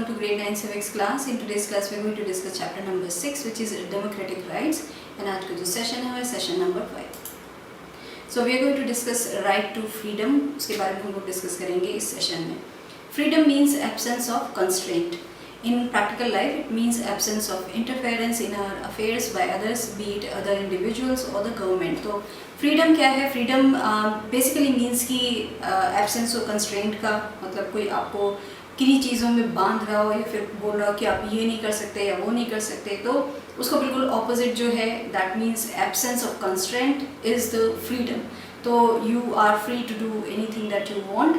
welcome to grade 9 civics class. In today's class we are going to discuss chapter number 6 which is democratic rights and आज का जो session है session number 5. So we are going to discuss right to freedom. उसके बारे में हम लोग discuss करेंगे इस सेशन में. Freedom means absence of constraint. In practical life it means absence of interference in our affairs by others, be it other individuals or the government. तो freedom क्या है? Freedom basically means कि absence of constraint का मतलब कोई आपको किन्हीं चीज़ों में बांध रहा हो या फिर बोल रहा हो कि आप ये नहीं कर सकते या वो नहीं कर सकते, तो उसको बिल्कुल ऑपोजिट जो है that means absence of constraint is the freedom. तो you are free to do anything that you want,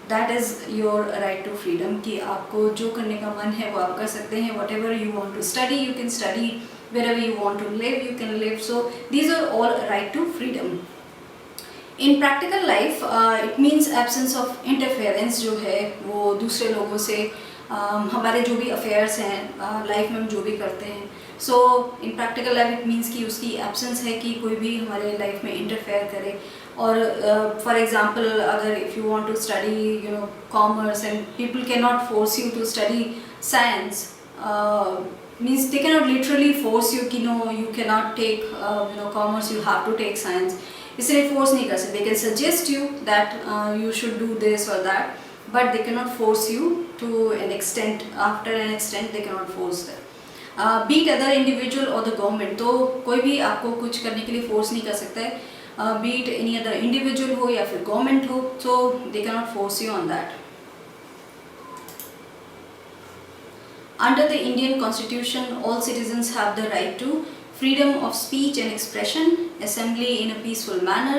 that is your right to freedom. कि आपको जो करने का मन है वो आप कर सकते हैं. Whatever you want to study you can study, wherever you want to live you can live. So these are all right to freedom. In practical life it means absence of interference जो है वो दूसरे लोगों से हमारे जो भी affairs हैं लाइफ में हम जो भी करते हैं. So in practical life it means कि उसकी एब्सेंस है कि कोई भी हमारे लाइफ में इंटरफेयर करे. और फॉर एग्जांपल अगर if you want to study you know commerce and people can not force you to study science, means they cannot literally force you कि no you cannot take you know commerce, you have to take science. इसलिए force नहीं कर सकते. They can suggest you that you should do this or that, but they cannot force you to an extent. After an extent they cannot force that. Be it other individual or the government. तो कोई भी आपको कुछ करने के लिए force नहीं कर सकता है. Be it any other individual हो या फिर government हो, so they cannot force you on that. Under the Indian Constitution, all citizens have the right to freedom of speech and expression, assembly in a peaceful manner,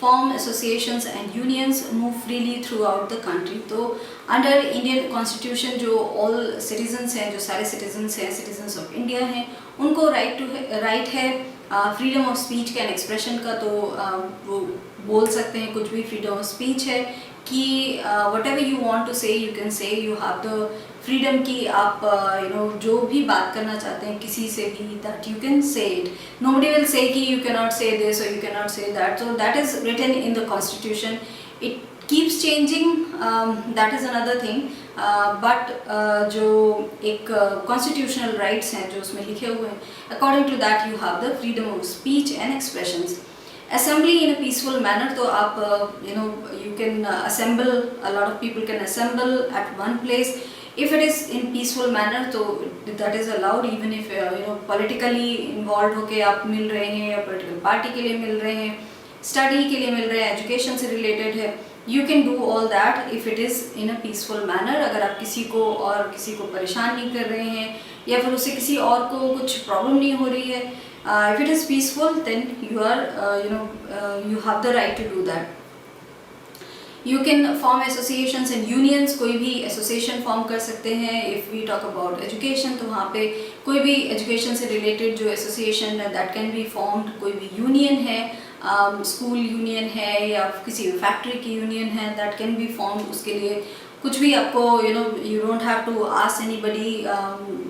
form associations and unions, move freely throughout the country. तो under Indian Constitution जो all citizens हैं, जो सारे citizens हैं, citizens of India हैं, उनको right है freedom of speech and expression का. तो वो बोल सकते हैं कुछ भी. freedom of speech है कि whatever you want to say you can say. you have the freedom कि आप you know जो भी बात करना चाहते हैं किसी से भी, that you can say it. Nobody will say कि you cannot say this or you cannot say that. So that is written in the constitution. It keeps changing, that is another thing. But जो एक constitutional rights हैं जो उसमें लिखे हुए हैं, according to that you have the freedom of speech and expressions. Assembly in a peaceful manner, तो आप you know you can assemble, a lot of people can assemble at one place. If it is in peaceful manner तो that is allowed. even if you know politically involved होके आप मिल रहे हैं या political party के लिए मिल रहे हैं, study के लिए मिल रहे हैं, education से related है, you can do all that if it is in a peaceful manner. अगर आप किसी को परेशान नहीं कर रहे हैं या फिर उससे किसी और को कुछ प्रॉब्लम नहीं हो रही है, if it is peaceful then you are you know you have the right to do that. You can form associations and unions. कोई भी association form कर सकते हैं. If we talk about education तो वहाँ पे कोई भी education से related जो association है that can be formed. कोई भी union है, school union है या किसी factory की union है, that can be formed. उसके लिए कुछ भी आपको you know you don't have to ask anybody.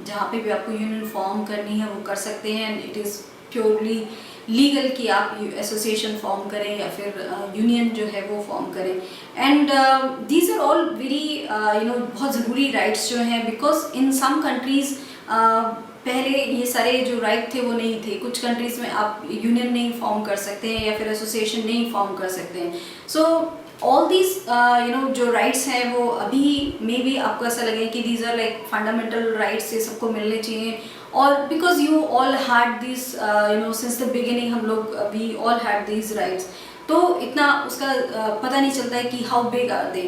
जहाँ पे भी आपको union form करनी है वो कर सकते हैं. and it is purely legal कि आप एसोसिएशन फॉर्म करें या फिर यूनियन जो है वो फॉर्म करें. And these are all very you know बहुत ज़रूरी राइट्स जो हैं, बिकॉज इन सम कंट्रीज़ पहले ये सारे जो राइट थे वो नहीं थे. कुछ कंट्रीज़ में आप यूनियन नहीं फॉर्म कर सकते हैं या फिर एसोसिएशन नहीं फॉर्म कर सकते हैं. So all these you know जो राइट्स हैं वो अभी मे बी आपको ऐसा लगे कि these are like fundamental rights, ये सबको मिलने चाहिए. और because you all had this you know since the beginning, हम लोग we all had this rights. तो इतना उसका पता नहीं चलता है कि how big are they.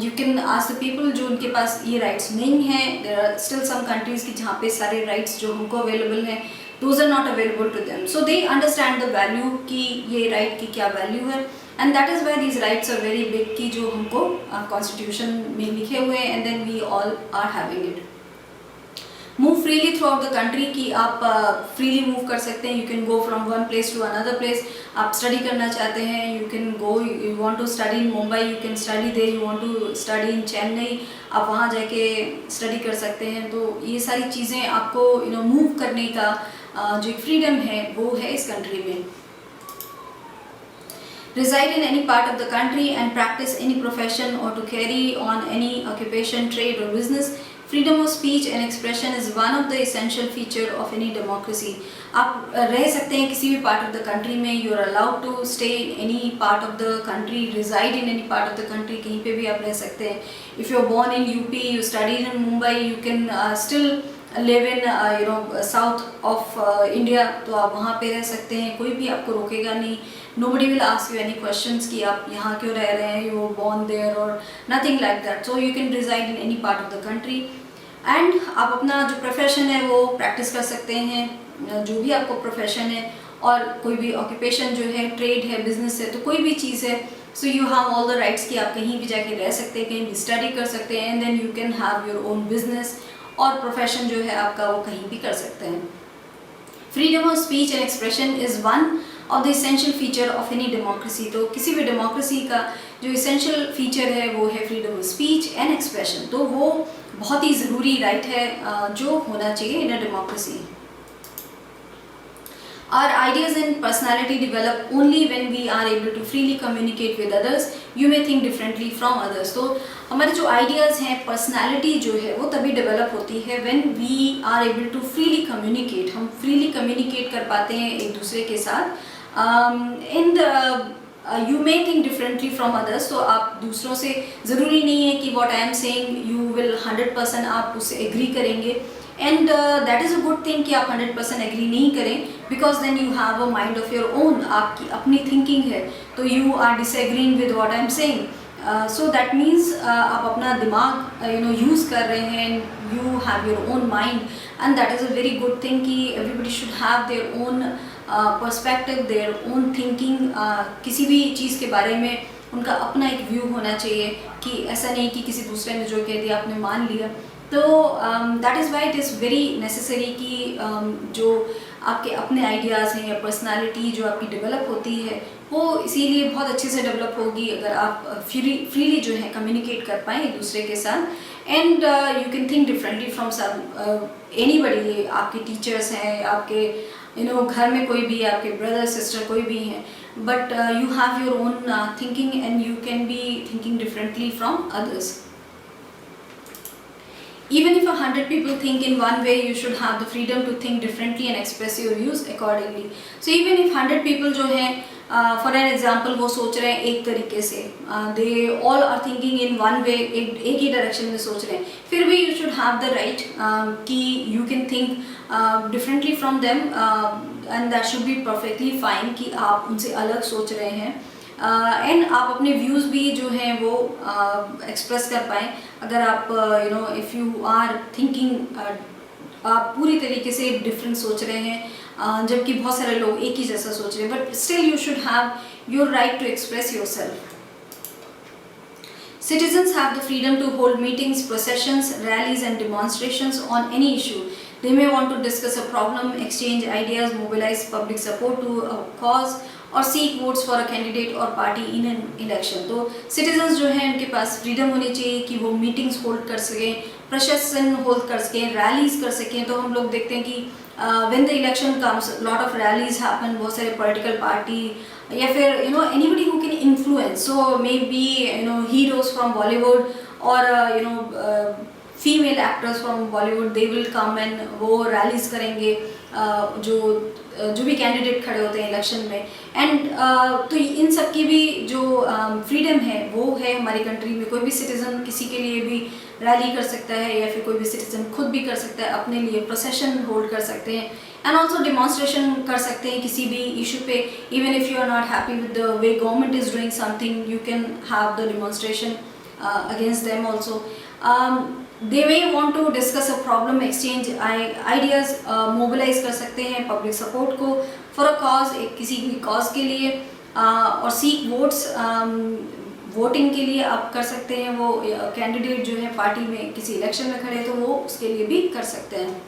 You can ask the people जो उनके पास ये राइट्स नहीं हैं. There are still some countries की जहाँ पे सारे राइट्स जो हमको अवेलेबल हैं those are not available to them. So they understand the value कि ये राइट की क्या वैल्यू है. And that is why these rights are very big कि जो हमको कॉन्स्टिट्यूशन में लिखे हुए हैं. And then we all are having it. Move freely throughout the country कि आप फ्रीली मूव कर सकते हैं. You can go from one place to another place. आप स्टडी करना चाहते हैं, you can go. You want to study in Mumbai, you can study there. You want to study in Chennai, आप वहाँ जाके स्टडी कर सकते हैं. तो ये सारी चीज़ें आपको यू नो मूव करने का जो फ्रीडम है वो है इस कंट्री में. reside in any part of the country and practice any profession or to carry on any occupation, trade or business freedom of speech and expression is one of the essential feature of any democracy. आप रह सकते हैं किसी भी part of the country में, you are allowed to stay in any part of the country, reside in any part of the country, कहीं पे भी आप रह सकते हैं। If you are born in UP, you studied in Mumbai, you can still live in south of India, तो आप वहाँ पे रह सकते हैं, कोई भी आपको रोकेगा नहीं। nobody will ask you any questions कि आप यहाँ क्यों रह रहे हैं, you were born there or nothing like that, so you can reside in any part of the country and आप अपना जो प्रोफेशन है वो प्रैक्टिस कर सकते हैं, जो भी आपको प्रोफेशन है, और कोई भी ऑक्यूपेशन जो है, ट्रेड है, बिजनेस है, तो कोई भी चीज़ है, so you have all the rights कि आप कहीं भी जाके रह सकते हैं, कहीं भी स्टडी कर सकते हैं, and then you can have your own business, और प्रोफेशन जो है आपका वो कहीं भी कर सकते हैं। Freedom of speech and expression is one of the essential feature of any democracy. तो किसी भी डेमोक्रेसी का जो इसेंशियल फीचर है वो है freedom of speech and expression, तो वो बहुत ही ज़रूरी राइट है जो होना चाहिए in a democracy. Our ideas and personality develop only when we are able to freely communicate with others. You may think differently from others. तो हमारे जो ideas हैं, personality जो है वो तभी develop होती है when we are able to freely communicate. हम freely communicate कर पाते हैं एक दूसरे के साथ। You may think differently from others. तो आप दूसरों से ज़रूरी नहीं है कि what I am saying you will 100% आप उससे agree करेंगे। And that is a good thing कि आप 100% एग्री नहीं करें, because then you have a mind of your own, आपकी अपनी थिंकिंग है, तो you are disagreeing with what I am saying, so that means आप अपना दिमाग यूज़ कर रहे हैं, you have your own mind, and that is a very good thing कि everybody should have their own perspective, their own thinking. किसी भी चीज़ के बारे में उनका अपना एक व्यू होना चाहिए, कि ऐसा नहीं कि किसी दूसरे ने जो कह दिया आपने मान लिया। तो that is why it is very necessary कि जो आपके अपने आइडियाज़ हैं या पर्सनालिटी जो आपकी डेवलप होती है वो इसीलिए बहुत अच्छे से डेवलप होगी अगर आप फ्रीली जो है कम्युनिकेट कर पाएँ एक दूसरे के साथ, and you can think differently from some anybody. आपके टीचर्स हैं, आपके घर में कोई भी, आपके ब्रदर सिस्टर कोई भी हैं, but you have your own thinking and you can be thinking differently from others. Even if 100 people think in one way, you should have the freedom to think differently and express your views accordingly. So even if 100 people जो हैं, for an example, वो सोच रहे हैं एक तरीके से, they all are thinking in one way, एक ही direction में सोच रहे हैं, फिर भी you should have the right कि you can think differently from them, and that should be perfectly fine कि आप उनसे अलग सोच रहे हैं, एंड आप अपने व्यूज़ भी जो हैं वो एक्सप्रेस कर पाएँ। अगर आप इफ़ यू आर थिंकिंग, आप पूरी तरीके से डिफरेंट सोच रहे हैं, जबकि बहुत सारे लोग एक ही जैसा सोच रहे हैं, but still you should have your right to express yourself. Citizens have the freedom to hold meetings, processions, rallies and demonstrations on any issue. They may want to discuss a problem, exchange ideas, mobilize public support to a cause और seek votes for a candidate or party in an election. तो citizens जो हैं उनके पास freedom होनी चाहिए कि वो meetings hold कर सकें, procession hold कर सकें, rallies कर सकें। तो हम लोग देखते हैं कि when the election comes, lot of rallies happen, बहुत सारे political party या फिर anybody who can influence, so maybe heroes from Bollywood or female actors from Bollywood, they will come and वो rallies करेंगे जो भी कैंडिडेट खड़े होते हैं इलेक्शन में, एंड तो इन सब की भी जो फ्रीडम है वो है हमारी कंट्री में। कोई भी सिटीज़न किसी के लिए भी रैली कर सकता है, या फिर कोई भी सिटीज़न खुद भी कर सकता है, अपने लिए प्रोसेशन होल्ड कर सकते हैं, एंड ऑल्सो डिमॉन्स्ट्रेशन कर सकते हैं किसी भी इशू पे। Even if you are not happy with the way government is doing something, you can have the demonstration against them also. They may want to discuss a problem, exchange ideas, mobilize कर सकते हैं public support को for a cause, किसी भी cause के लिए, और seek votes, voting के लिए आप कर सकते हैं। वो कैंडिडेट जो है पार्टी में किसी इलेक्शन में खड़े तो वो उसके लिए भी कर सकते हैं।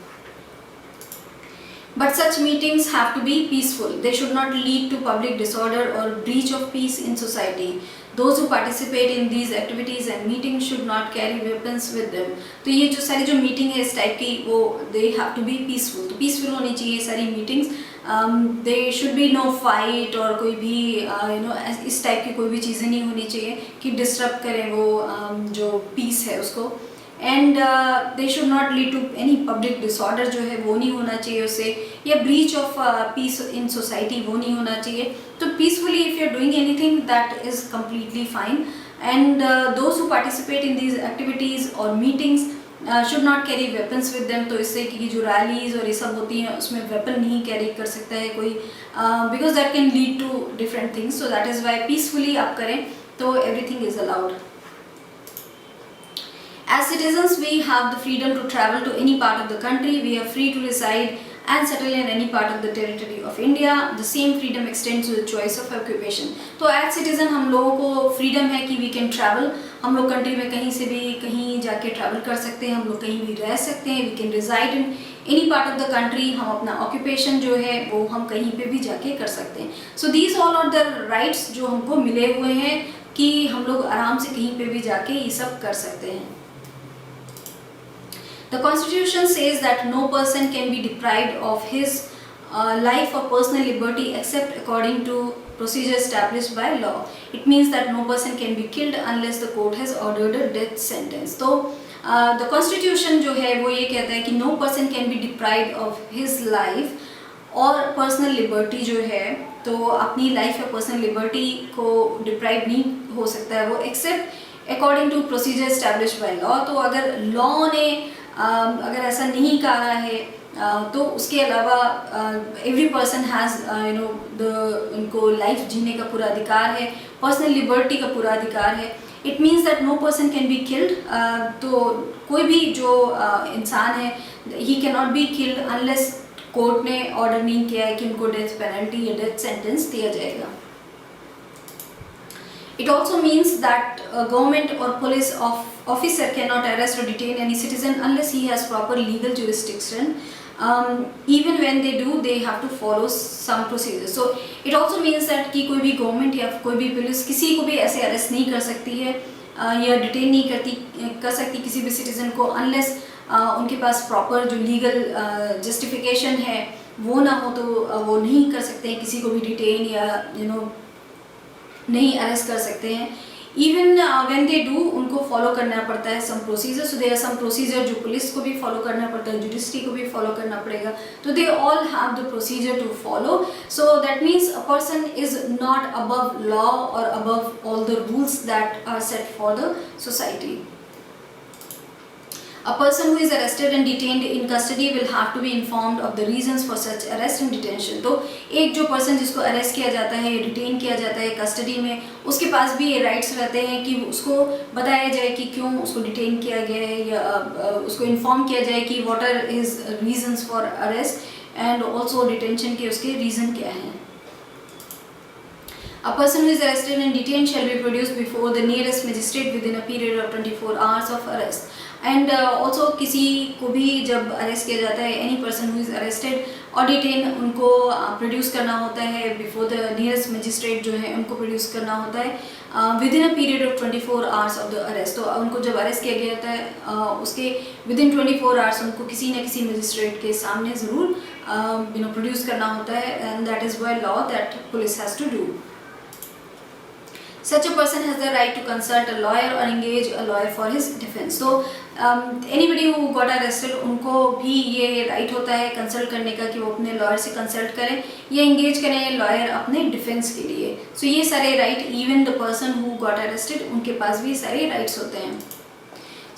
But such meetings have to be peaceful. They should not lead to public disorder or breach of peace in society. Those who participate in these activities and meetings should not carry weapons with them. तो ये जो सारी जो meeting है इस type की, वो they have to be peaceful. तो peaceful होनी चाहिए सारी meetings. There should be no fight और कोई भी इस टाइप की कोई भी चीज़ें नहीं होनी चाहिए कि डिस्टर्ब करें वो जो पीस है उसको। And they should not lead to any public disorder जो है वो नहीं होना चाहिए उससे, या breach of peace in society वो नहीं होना चाहिए. तो peacefully if you are doing anything that is completely fine. And those who participate in these activities और meetings should not carry weapons with them. तो इससे कि जो रैलीज और ये सब होती हैं उसमें वेपन नहीं कैरी कर सकता है कोई, because that can lead to different things. So that is why peacefully आप करें तो everything is allowed. As citizens, we have the freedom to travel to any part of the country. We are free to reside and settle in any part of the territory of India. The same freedom extends to the choice of occupation. तो as citizen हम लोगों को freedom है कि we can travel. हम लोग country में कहीं से भी कहीं जाके travel कर सकते हैं, हम लोग कहीं भी रह सकते हैं. We can reside in any part of the country. हम अपना occupation जो है वो हम कहीं पे भी जाके कर सकते हैं. So these all are the rights जो हमको मिले हुए हैं कि हम लोग आराम से कहीं पे भी जाके ये सब कर सकते हैं. The Constitution says that no person can be deprived of his life or personal liberty except according to procedure established by law. It means that no person can be killed unless the court has ordered a death sentence. तो the Constitution जो है वो ये कहता है कि no person can be deprived of his life और personal liberty जो है तो अपनी life या personal liberty को deprive नहीं हो सकता है वो except according to procedure established by law. तो अगर law ने अगर ऐसा नहीं कहा है तो उसके अलावा एवरी पर्सन हैज़ उनको लाइफ जीने का पूरा अधिकार है, पर्सनल लिबर्टी का पूरा अधिकार है. It means that no person can be killed. तो कोई भी जो इंसान है he can not be killed unless court ने ऑर्डर नहीं किया है कि उनको डेथ पेनल्टी या डेथ सेंटेंस दिया जाएगा. It also means that a government or police officer cannot arrest or detain any citizen unless he has proper legal jurisdiction. Even when they do, they have to follow some procedures. So it also means that कि कोई भी government या कोई भी police किसी को भी ऐसे arrest नहीं कर सकती है या detain नहीं कर सकती किसी भी citizen को unless उनके पास proper जो legal justification है वो ना हो तो वो नहीं कर सकते हैं किसी को भी detain या नहीं अरेस्ट कर सकते हैं. इवन व्हेन दे डू उनको फॉलो करना पड़ता है some procedure. So there are some procedure जो पुलिस को भी फॉलो करना पड़ता है, जुडिशरी को भी फॉलो करना पड़ेगा. तो they all have the procedure to follow. So that means a person is not above law और above all the rules that are set for the society. A person who is arrested and detained in custody will have to be informed of the reasons for such arrest and detention. तो एक जो person जिसको arrest किया जाता है, detain किया जाता है कस्टडी में, उसके पास भी ये राइट्स रहते हैं कि उसको बताया जाए कि क्यों उसको डिटेन किया गया है या उसको इन्फॉर्म किया जाए कि what are his reasons for arrest and also detention के उसके रीज़न क्या हैं. A person who is arrested and detained shall be produced before the nearest magistrate within a period of 24 hours of arrest. And also किसी को भी जब arrest किया जाता है, any person who is arrested और डिटेन उनको प्रोड्यूस करना होता है बिफोर द नियरेस्ट मजिस्ट्रेट जो है उनको प्रोड्यूस करना होता है with in a period of 24 hours of the arrest. तो उनको जब अरेस्ट किया गया होता है उसके विद इन 24 आवर्स उनको किसी न किसी मजिस्ट्रेट के सामने ज़रूर प्रोड्यूस करना होता है. And that is why law that police has to do. Such a person has the right to consult a lawyer or engage a lawyer for his defense. So anybody who got arrested उनको भी ये right होता है consult करने का कि वो अपने लॉयर से कंसल्ट करें या engage करें लॉयर अपने डिफेंस के लिए. So ये सारे right even the person who got arrested उनके पास भी सारे rights होते हैं.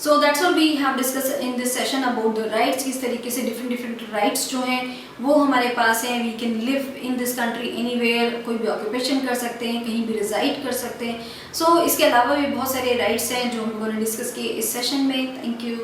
So that's all we have discussed in this session about the rights. किस तरीके से different rights जो हैं वो हमारे पास हैं. We can live in this country anywhere. कोई भी occupation कर सकते हैं, कहीं भी reside कर सकते हैं. So इसके अलावा भी बहुत सारे rights हैं जो हम लोगों ने डिस्कस किए इस सेशन में. Thank you.